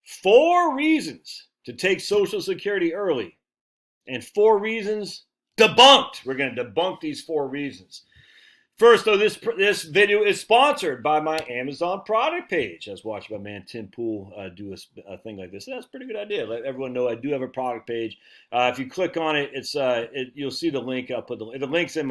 4 reasons to take Social Security early, and 4 reasons debunked. We're going to debunk these 4 reasons. First, though, this video is sponsored by my Amazon product page. I was watching my man Tim Pool do a thing like this. That's a pretty good idea. Let everyone know I do have a product page. If you click on it, you'll see the link. I'll put the link's in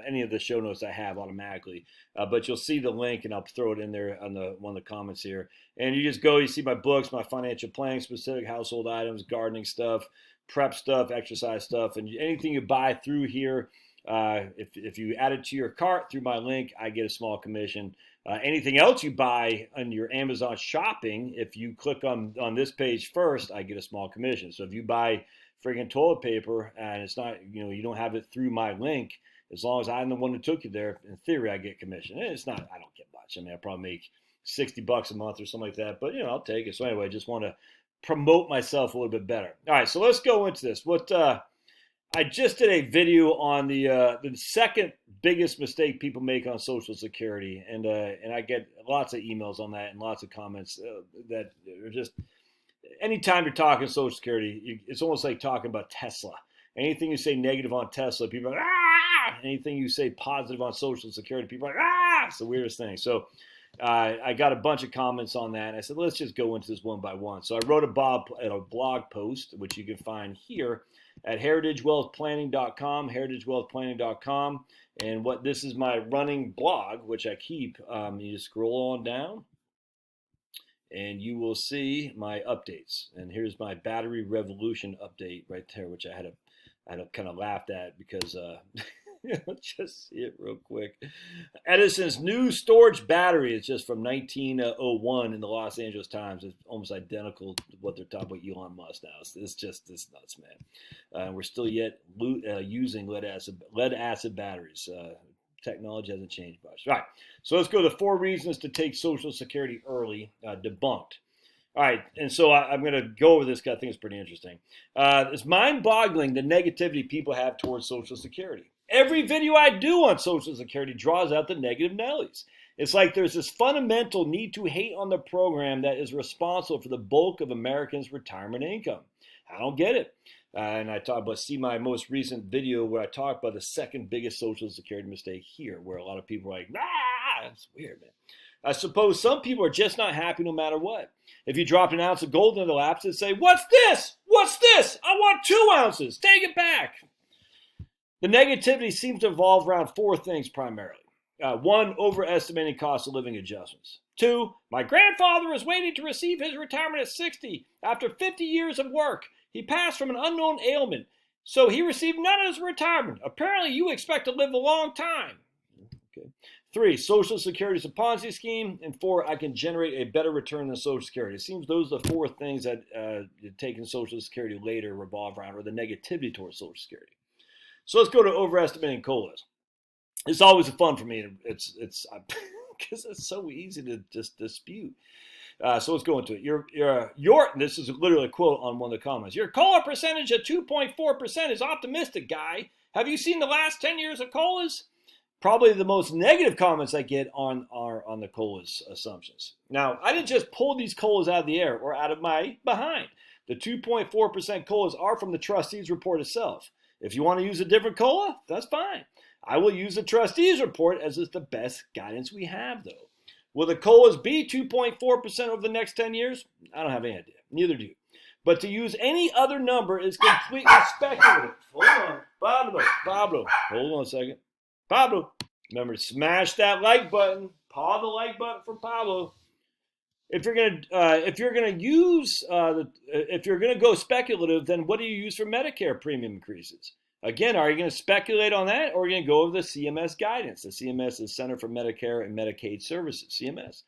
any of the show notes I have automatically. But you'll see the link, and I'll throw it in there on one of the comments here. And you just go. You see my books, my financial planning, specific household items, gardening stuff, prep stuff, exercise stuff, and anything you buy through here. If you add it to your cart through my link, I get a small commission. Anything else you buy on your Amazon shopping, if you click on this page first, I get a small commission. So if you buy friggin' toilet paper and it's not, you don't have it through my link, as long as I'm the one who took you there, in theory, I get commission. And it's not, I don't get much. I mean, I probably make $60 a month or something like that, but I'll take it. So anyway, I just want to promote myself a little bit better. All right, so let's go into this. I just did a video on the second biggest mistake people make on Social Security, and I get lots of emails on that and lots of comments that are just, anytime you're talking Social Security, it's almost like talking about Tesla. Anything you say negative on Tesla, people are like, ah! Anything you say positive on Social Security, people are like, ah! It's the weirdest thing. So I got a bunch of comments on that. And I said, let's just go into this one by one. So I wrote a blog post, which you can find here at heritagewealthplanning.com, heritagewealthplanning.com. And this is my running blog, which I keep. You just scroll on down, and you will see my updates. And here's my battery revolution update right there, which I had kind of laughed at because let's just see it real quick. Edison's new storage battery is just from 1901 in the Los Angeles Times. It's almost identical to what they're talking about Elon Musk now. It's nuts, man. We're still yet using lead acid batteries. Technology hasn't changed much. All right, so let's go to 4 reasons to take Social Security early, debunked. All right, and so I'm going to go over this because I think it's pretty interesting. It's mind-boggling the negativity people have towards Social Security. Every video I do on Social Security draws out the negative Nellies. It's like there's this fundamental need to hate on the program that is responsible for the bulk of Americans' retirement income. I don't get it. And I talk about, see my most recent video where I talk about the second biggest Social Security mistake here, where a lot of people are like, ah, it's weird, man. I suppose some people are just not happy no matter what. If you dropped an ounce of gold in their laps, they'd say, what's this? What's this? I want 2 ounces. Take it back. The negativity seems to evolve around 4 things primarily. 1, overestimating cost of living adjustments. 2, my grandfather is waiting to receive his retirement at 60 after 50 years of work. He passed from an unknown ailment, so he received none of his retirement. Apparently, you expect to live a long time. Okay. 3, Social Security is a Ponzi scheme. And 4, I can generate a better return than Social Security. It seems those are the 4 things that taking Social Security later revolve around, or the negativity towards Social Security. So let's go to overestimating COLAs. It's always fun for me. It's because it's so easy to just dispute. So let's go into it. This is literally a quote on one of the comments. Your COLA percentage at 2.4% is optimistic, guy. Have you seen the last 10 years of COLAs? Probably the most negative comments I get on the COLAs assumptions. Now, I didn't just pull these COLAs out of the air or out of my behind. The 2.4% COLAs are from the trustees report itself. If you want to use a different COLA, that's fine. I will use the trustees report as it's the best guidance we have, though. Will the COLAs be 2.4% over the next 10 years? I don't have any idea. Neither do you. But to use any other number is completely speculative. Hold on. Pablo. Hold on a second. Pablo, remember to smash that like button. Paw the like button for Pablo. If you're gonna go speculative, then what do you use for Medicare premium increases? Again, are you going to speculate on that, or are you going to go over the CMS guidance? The CMS is Center for Medicare and Medicaid Services, CMS.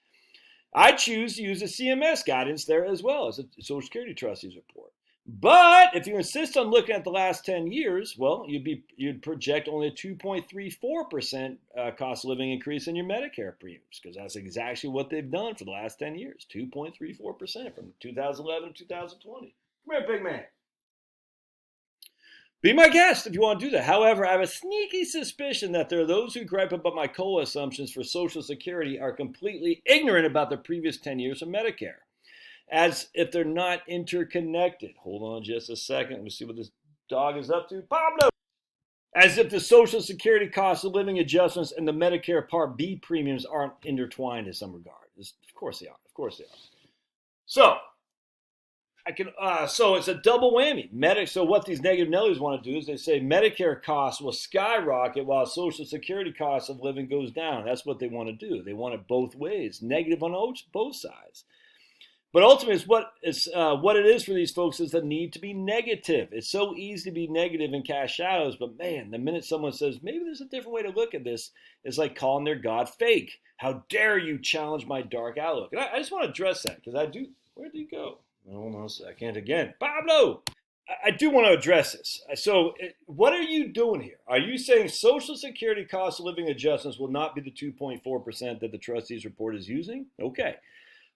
I choose to use the CMS guidance there as well as the Social Security Trustees report. But if you insist on looking at the last 10 years, well, you'd project only a 2.34% cost of living increase in your Medicare premiums, because that's exactly what they've done for the last 10 years, 2.34% from 2011 to 2020. Come here, big man. Be my guest if you want to do that. However, I have a sneaky suspicion that there are those who gripe about my COLA assumptions for Social Security are completely ignorant about the previous 10 years of Medicare. as if they're not interconnected. Hold on just a second. Let me see what this dog is up to. Pablo! As if the Social Security cost of living adjustments and the Medicare Part B premiums aren't intertwined in some regard. Of course they are. Of course they are. So, so it's a double whammy. So what these negative Nellies want to do is they say Medicare costs will skyrocket while Social Security cost of living goes down. That's what they want to do. They want it both ways, negative on both sides. But ultimately, what it is for these folks is the need to be negative. It's so easy to be negative and cast shadows, but man, the minute someone says, maybe there's a different way to look at this, it's like calling their God fake. How dare you challenge my dark outlook? And I just want to address that because I do. Where did he go? Hold on a second. Again, Pablo! I do want to address this. So what are you doing here? Are you saying Social Security cost of living adjustments will not be the 2.4% that the trustees report is using? Okay.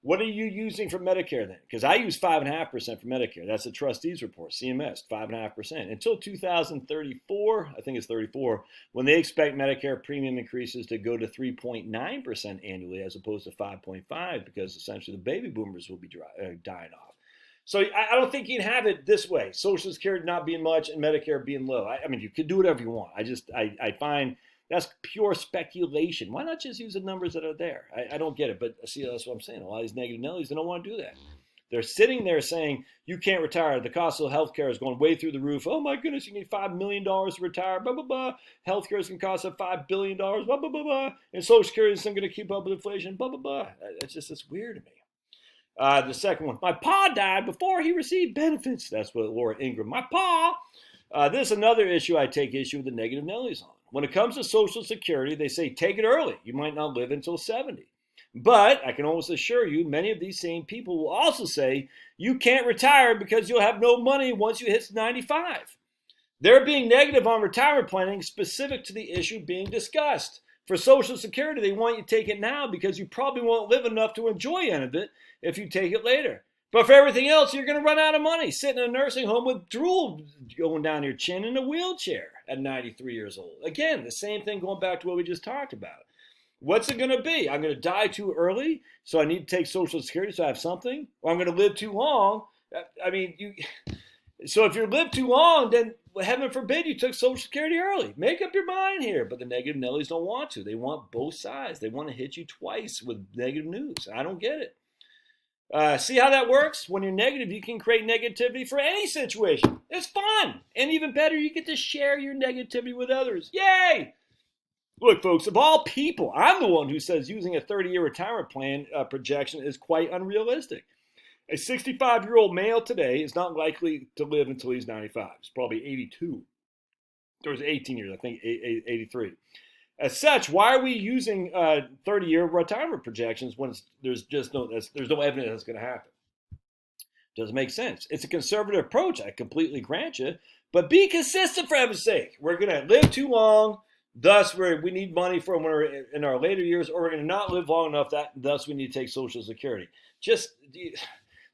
What are you using for Medicare then? Because I use 5.5% for Medicare. That's the trustees report, CMS, 5.5%. Until 2034, I think it's 34, when they expect Medicare premium increases to go to 3.9% annually as opposed to 5.5% because essentially the baby boomers will be dying off. So I don't think you can have it this way. Social Security not being much and Medicare being low. I mean, you could do whatever you want. I find that's pure speculation. Why not just use the numbers that are there? I don't get it. But see, that's what I'm saying. A lot of these negative Nellies, they don't want to do that. They're sitting there saying, you can't retire. The cost of healthcare is going way through the roof. Oh, my goodness, you need $5 million to retire. Blah, blah, blah. Healthcare is going to cost us $5 billion. Blah, blah, blah, blah. And Social Security isn't going to keep up with inflation. Blah, blah, blah. It's weird to me. The second one, my pa died before he received benefits. That's what Laura Ingram, my pa. This is another issue I take issue with the negative Nellies on. When it comes to Social Security, they say take it early. You might not live until 70. But I can almost assure you, many of these same people will also say you can't retire because you'll have no money once you hit 95. They're being negative on retirement planning specific to the issue being discussed. For Social Security, they want you to take it now because you probably won't live enough to enjoy any of it if you take it later. But for everything else, you're going to run out of money sitting in a nursing home with drool going down your chin in a wheelchair at 93 years old. Again, the same thing going back to what we just talked about. What's it going to be? I'm going to die too early, so I need to take Social Security so I have something? Or I'm going to live too long? I mean, so if you live too long, then heaven forbid you took Social Security early. Make up your mind here. But the negative Nellies don't want to. They want both sides. They want to hit you twice with negative news. I don't get it. See how that works? When you're negative, you can create negativity for any situation. It's fun. And even better, you get to share your negativity with others. Yay! Look, folks, of all people, I'm the one who says using a 30-year retirement plan projection is quite unrealistic. A 65-year-old male today is not likely to live until he's 95. He's probably 82. There's 18 years, I think, 83. As such, why are we using 30-year retirement projections when there's no evidence that's going to happen? Doesn't make sense. It's a conservative approach. I completely grant you, but be consistent for heaven's sake. We're going to live too long, thus we need money from when we're in our later years, or we're going to not live long enough thus we need to take Social Security. Just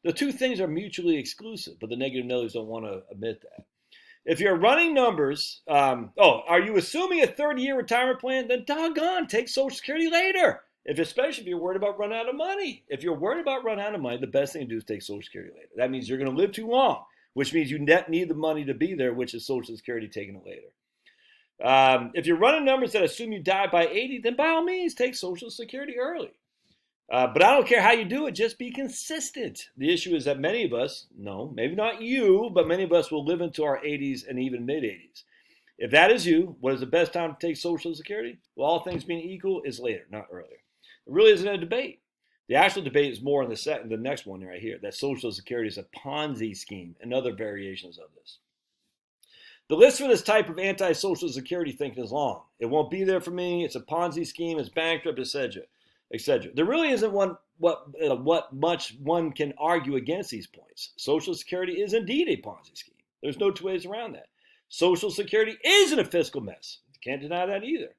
the two things are mutually exclusive, but the negative Nellies don't want to admit that. If you're running numbers, are you assuming a 30-year retirement plan? Then doggone, take Social Security later. Especially if you're worried about running out of money. If you're worried about running out of money, the best thing to do is take Social Security later. That means you're going to live too long, which means you need the money to be there, which is Social Security taking it later. If you're running numbers that assume you die by 80, then by all means, take Social Security early. But I don't care how you do it, just be consistent. The issue is that many of us, no, maybe not you, but many of us will live into our 80s and even mid-80s. If that is you, what is the best time to take Social Security? Well, all things being equal, is later, not earlier. It really isn't a debate. The actual debate is more in the next one right here, that Social Security is a Ponzi scheme and other variations of this. The list for this type of anti-Social Security thinking is long. It won't be there for me. It's a Ponzi scheme. It's bankrupt, etc. Etc. There really isn't what much one can argue against these points. Social Security is indeed a Ponzi scheme. There's no two ways around that. Social Security is in a fiscal mess. Can't deny that either.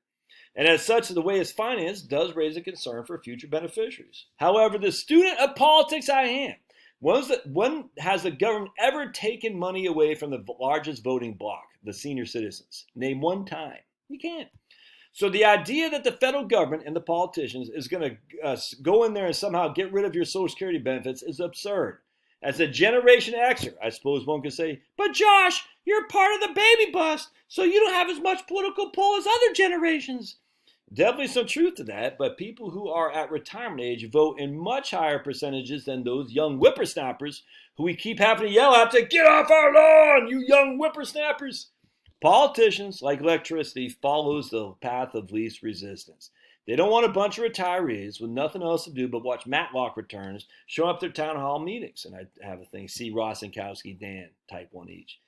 And as such, the way it's financed does raise a concern for future beneficiaries. However, the student of politics I am, when has the government ever taken money away from the largest voting bloc, the senior citizens? Name one time. You can't. So the idea that the federal government and the politicians is going to go in there and somehow get rid of your Social Security benefits is absurd. As a Generation Xer, I suppose one could say, but Josh, you're part of the baby bust, so you don't have as much political pull as other generations. Definitely some truth to that, but people who are at retirement age vote in much higher percentages than those young whippersnappers who we keep having to yell at to get off our lawn, you young whippersnappers. Politicians, like electricity, follows the path of least resistance. They don't want a bunch of retirees with nothing else to do but watch Matlock returns show up at their town hall meetings. And I have a thing, see Roth, Sinkowski, Dan, type one each.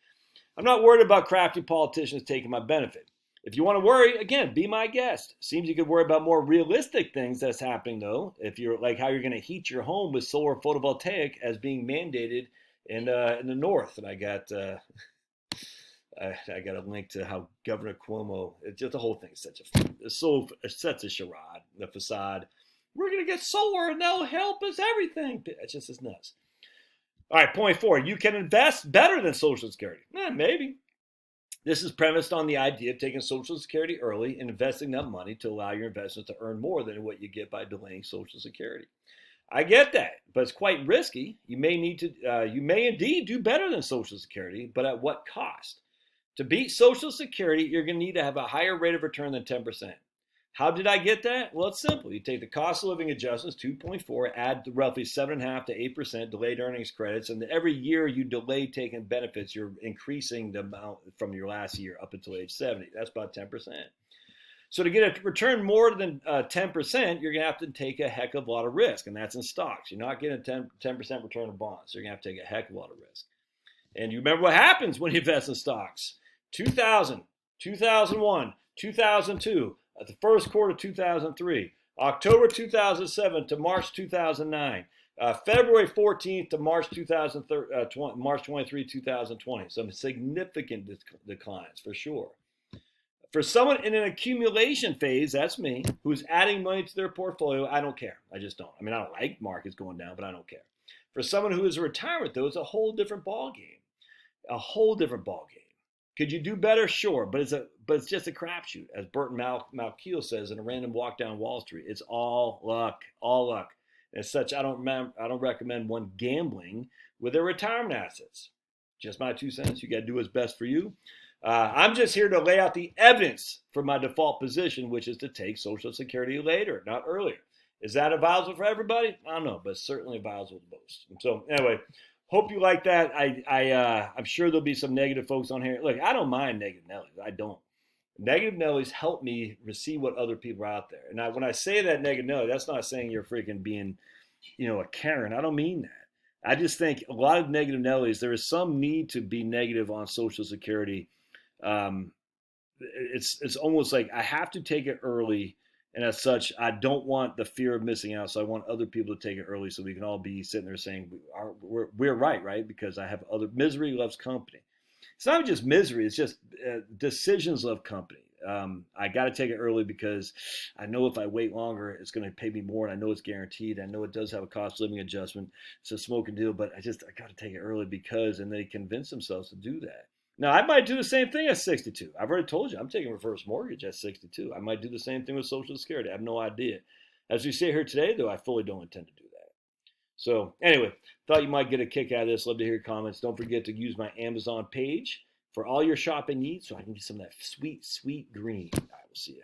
I'm not worried about crafty politicians taking my benefit. If you want to worry, again, be my guest. Seems you could worry about more realistic things that's happening, though. If you're like how you're going to heat your home with solar photovoltaic as being mandated in the north. And I got a link to how Governor Cuomo, it's just the whole thing is such a charade, the facade. We're going to get solar and that'll help us everything. It's just as nuts. All right, point 4. You can invest better than Social Security. Maybe. This is premised on the idea of taking Social Security early and investing that money to allow your investments to earn more than what you get by delaying Social Security. I get that, but it's quite risky. You may indeed do better than Social Security, but at what cost? To beat Social Security, you're going to need to have a higher rate of return than 10%. How did I get that? Well, it's simple. You take the cost of living adjustments, 2.4, add roughly 7.5 to 8% delayed earnings credits, and every year you delay taking benefits, you're increasing the amount from your last year up until age 70. That's about 10%. So to get a return more than 10%, you're going to have to take a heck of a lot of risk, and that's in stocks. You're not getting a 10% return in bonds, so you're going to have to take a heck of a lot of risk. And you remember what happens when you invest in stocks. 2000, 2001, 2002, the first quarter of 2003, October 2007 to March 2009, February 14th to March 23, 2020. Some significant declines for sure. For someone in an accumulation phase, that's me, who's adding money to their portfolio, I don't care. I just don't. I mean, I don't like markets going down, but I don't care. For someone who is in retirement, though, it's a whole different ballgame. A whole different ballgame. Could you do better? Sure, but it's just a crapshoot, as Burton Malkiel says in A Random Walk Down Wall Street. It's all luck, all luck. As such, I don't recommend one gambling with their retirement assets. Just my 2 cents. You got to do what's best for you. I'm just here to lay out the evidence for my default position, which is to take Social Security later, not earlier. Is that advisable for everybody? I don't know, but it's certainly advisable to most. And so anyway. Hope you like that. I'm sure there'll be some negative folks on here. Look, I don't mind negative Nellies. I don't. Negative Nellies help me see what other people are out there. And when I say that negative Nelly, that's not saying you're freaking being, a Karen. I don't mean that. I just think a lot of negative Nellies, there is some need to be negative on Social Security. It's almost like I have to take it early. And as such, I don't want the fear of missing out. So I want other people to take it early so we can all be sitting there saying, we're right? Because I have misery loves company. It's not just misery. It's just decisions love company. I got to take it early because I know if I wait longer, it's going to pay me more. And I know it's guaranteed. I know it does have a cost of living adjustment. It's a smoking deal, but I got to take it early because, and they convince themselves to do that. Now, I might do the same thing at 62. I've already told you, I'm taking reverse mortgage at 62. I might do the same thing with Social Security. I have no idea. As we sit here today, though, I fully don't intend to do that. So anyway, thought you might get a kick out of this. Love to hear your comments. Don't forget to use my Amazon page for all your shopping needs so I can get some of that sweet, sweet green. All right, we'll see you.